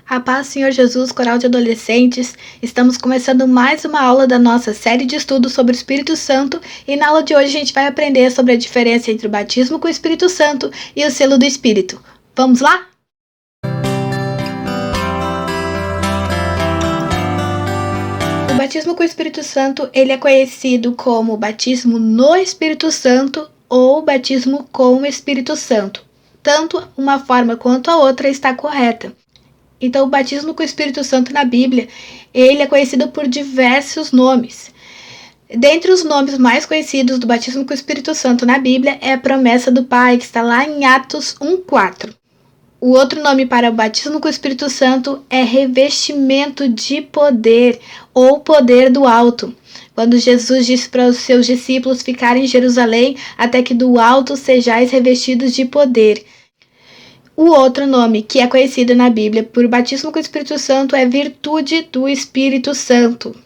A paz, Senhor Jesus, coral de adolescentes. Estamos começando mais uma aula da nossa série de estudos sobre o Espírito Santo e na aula de hoje a gente vai aprender sobre a diferença entre o batismo com o Espírito Santo e o selo do Espírito. Vamos lá? O batismo com o Espírito Santo, ele é conhecido como batismo no Espírito Santo ou batismo com o Espírito Santo. Tanto uma forma quanto a outra está correta. Então, o batismo com o Espírito Santo na Bíblia, ele é conhecido por diversos nomes. Dentre os nomes mais conhecidos do batismo com o Espírito Santo na Bíblia é a promessa do Pai, que está lá em Atos 1:4. O outro nome para o batismo com o Espírito Santo é revestimento de poder ou poder do alto. Quando Jesus disse para os seus discípulos ficarem em Jerusalém até que do alto sejais revestidos de poder. O outro nome que é conhecido na Bíblia por batismo com o Espírito Santo é virtude do Espírito Santo.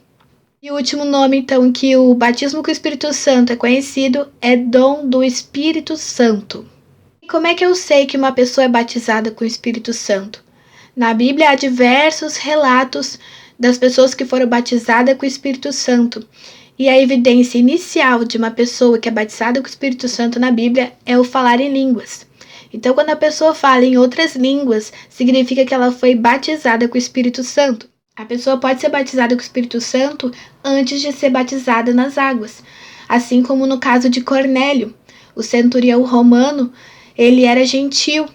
E o último nome, então, que o batismo com o Espírito Santo é conhecido é dom do Espírito Santo. E como é que eu sei que uma pessoa é batizada com o Espírito Santo? Na Bíblia há diversos relatos das pessoas que foram batizadas com o Espírito Santo. E a evidência inicial de uma pessoa que é batizada com o Espírito Santo na Bíblia é o falar em línguas. Então, quando a pessoa fala em outras línguas, significa que ela foi batizada com o Espírito Santo. A pessoa pode ser batizada com o Espírito Santo antes de ser batizada nas águas. Assim como no caso de Cornélio, o centurião romano, ele era gentil.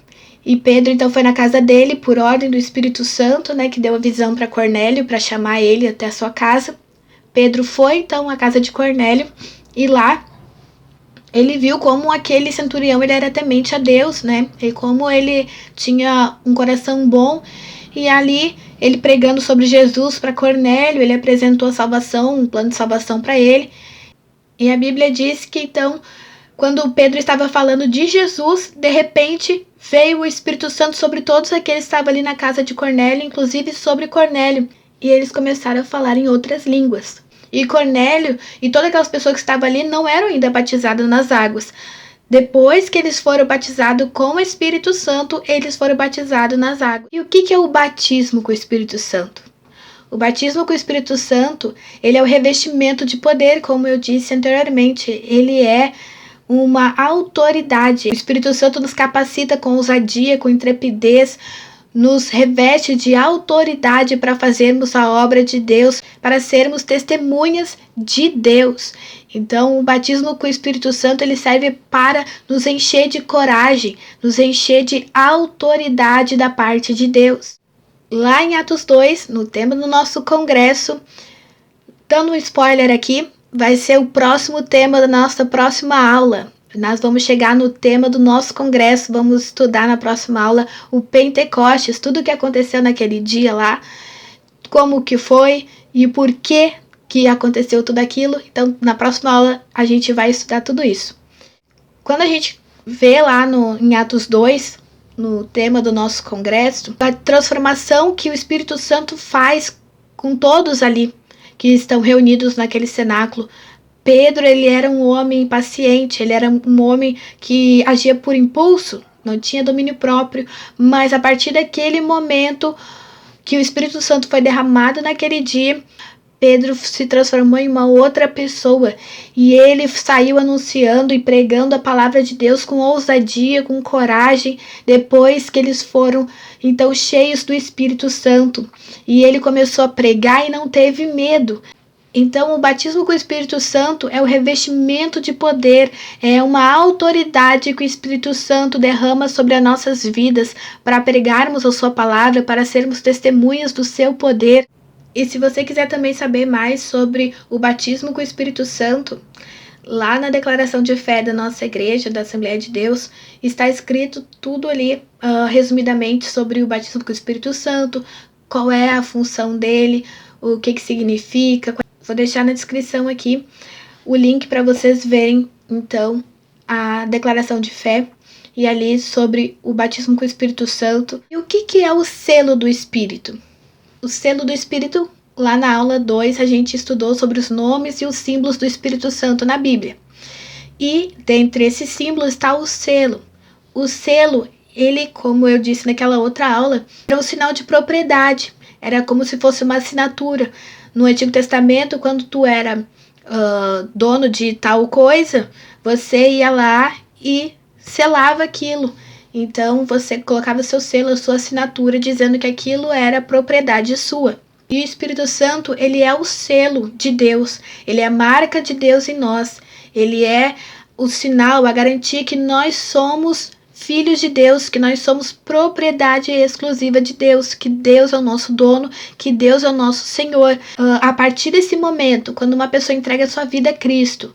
E Pedro, então, foi na casa dele por ordem do Espírito Santo, que deu a visão para Cornélio, para chamar ele até a sua casa. Pedro foi, então, à casa de Cornélio e lá ele viu como aquele centurião ele era temente a Deus, E como ele tinha um coração bom. E ali, ele pregando sobre Jesus para Cornélio, ele apresentou a salvação, um plano de salvação para ele. E a Bíblia diz que, então, quando Pedro estava falando de Jesus, de repente veio o Espírito Santo sobre todos aqueles que estavam ali na casa de Cornélio, inclusive sobre Cornélio. E eles começaram a falar em outras línguas. E Cornélio e todas aquelas pessoas que estavam ali não eram ainda batizadas nas águas. Depois que eles foram batizados com o Espírito Santo, eles foram batizados nas águas. E o que é o batismo com o Espírito Santo? O batismo com o Espírito Santo, ele é o revestimento de poder, como eu disse anteriormente. Ele é uma autoridade. O Espírito Santo nos capacita com ousadia, com intrepidez, nos reveste de autoridade para fazermos a obra de Deus, para sermos testemunhas de Deus. Então, o batismo com o Espírito Santo ele serve para nos encher de coragem, nos encher de autoridade da parte de Deus. Lá em Atos 2, no tema do nosso congresso, dando um spoiler aqui, vai ser o próximo tema da nossa próxima aula. Nós vamos chegar no tema do nosso congresso, vamos estudar na próxima aula o Pentecostes, tudo o que aconteceu naquele dia lá, como que foi e por que aconteceu tudo aquilo. Então, na próxima aula, a gente vai estudar tudo isso. Quando a gente vê lá em Atos 2, no tema do nosso congresso, a transformação que o Espírito Santo faz com todos ali que estão reunidos naquele cenáculo. Pedro, ele era um homem impaciente, ele era um homem que agia por impulso, não tinha domínio próprio, mas a partir daquele momento que o Espírito Santo foi derramado naquele dia, Pedro se transformou em uma outra pessoa e ele saiu anunciando e pregando a palavra de Deus com ousadia, com coragem, depois que eles foram então cheios do Espírito Santo. E ele começou a pregar e não teve medo. Então, o batismo com o Espírito Santo é o revestimento de poder, é uma autoridade que o Espírito Santo derrama sobre as nossas vidas para pregarmos a sua palavra, para sermos testemunhas do seu poder. E se você quiser também saber mais sobre o batismo com o Espírito Santo, lá na declaração de fé da nossa igreja, da Assembleia de Deus, está escrito tudo ali, resumidamente, sobre o batismo com o Espírito Santo, qual é a função dele, o que significa. Vou deixar na descrição aqui o link para vocês verem, então, a declaração de fé e ali sobre o batismo com o Espírito Santo. E o que é o selo do Espírito? O selo do Espírito, lá na aula 2, a gente estudou sobre os nomes e os símbolos do Espírito Santo na Bíblia. E dentre esses símbolos está o selo. O selo, ele, como eu disse naquela outra aula, era um sinal de propriedade. Era como se fosse uma assinatura. No Antigo Testamento, quando tu era dono de tal coisa, você ia lá e selava aquilo. Então, você colocava seu selo, a sua assinatura, dizendo que aquilo era propriedade sua. E o Espírito Santo, ele é o selo de Deus. Ele é a marca de Deus em nós. Ele é o sinal, a garantia que nós somos filhos de Deus, que nós somos propriedade exclusiva de Deus, que Deus é o nosso dono, que Deus é o nosso Senhor. A partir desse momento, quando uma pessoa entrega a sua vida a Cristo,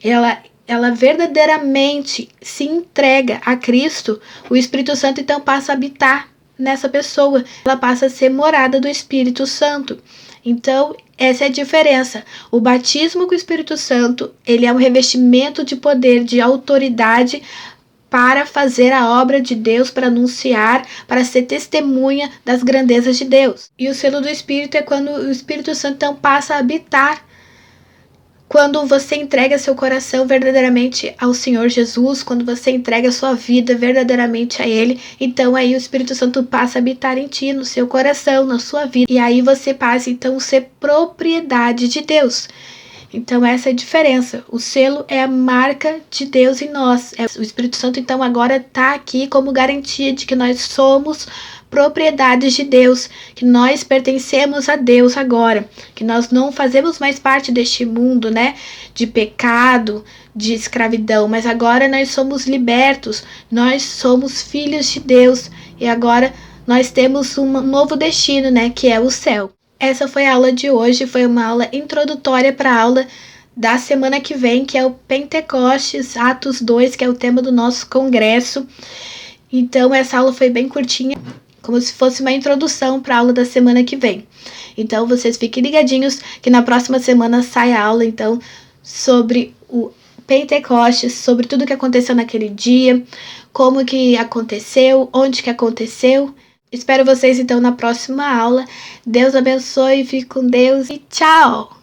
ela verdadeiramente se entrega a Cristo, o Espírito Santo então passa a habitar nessa pessoa. Ela passa a ser morada do Espírito Santo. Então, essa é a diferença. O batismo com o Espírito Santo, ele é um revestimento de poder, de autoridade para fazer a obra de Deus, para anunciar, para ser testemunha das grandezas de Deus. E o selo do Espírito é quando o Espírito Santo então passa a habitar. Quando você entrega seu coração verdadeiramente ao Senhor Jesus, quando você entrega sua vida verdadeiramente a Ele, então aí o Espírito Santo passa a habitar em ti, no seu coração, na sua vida. E aí você passa então a ser propriedade de Deus. Então essa é a diferença. O selo é a marca de Deus em nós. O Espírito Santo então agora está aqui como garantia de que nós somos propriedades de Deus, que nós pertencemos a Deus agora, que nós não fazemos mais parte deste mundo, né, de pecado, de escravidão, mas agora nós somos libertos, nós somos filhos de Deus e agora nós temos um novo destino, né, que é o céu. Essa foi a aula de hoje, foi uma aula introdutória para a aula da semana que vem, que é o Pentecostes, Atos 2, que é o tema do nosso congresso. Então essa aula foi bem curtinha, como se fosse uma introdução para a aula da semana que vem. Então, vocês fiquem ligadinhos que na próxima semana sai a aula, então, sobre o Pentecostes, sobre tudo que aconteceu naquele dia, como que aconteceu, onde que aconteceu. Espero vocês, então, na próxima aula. Deus abençoe, fique com Deus e tchau!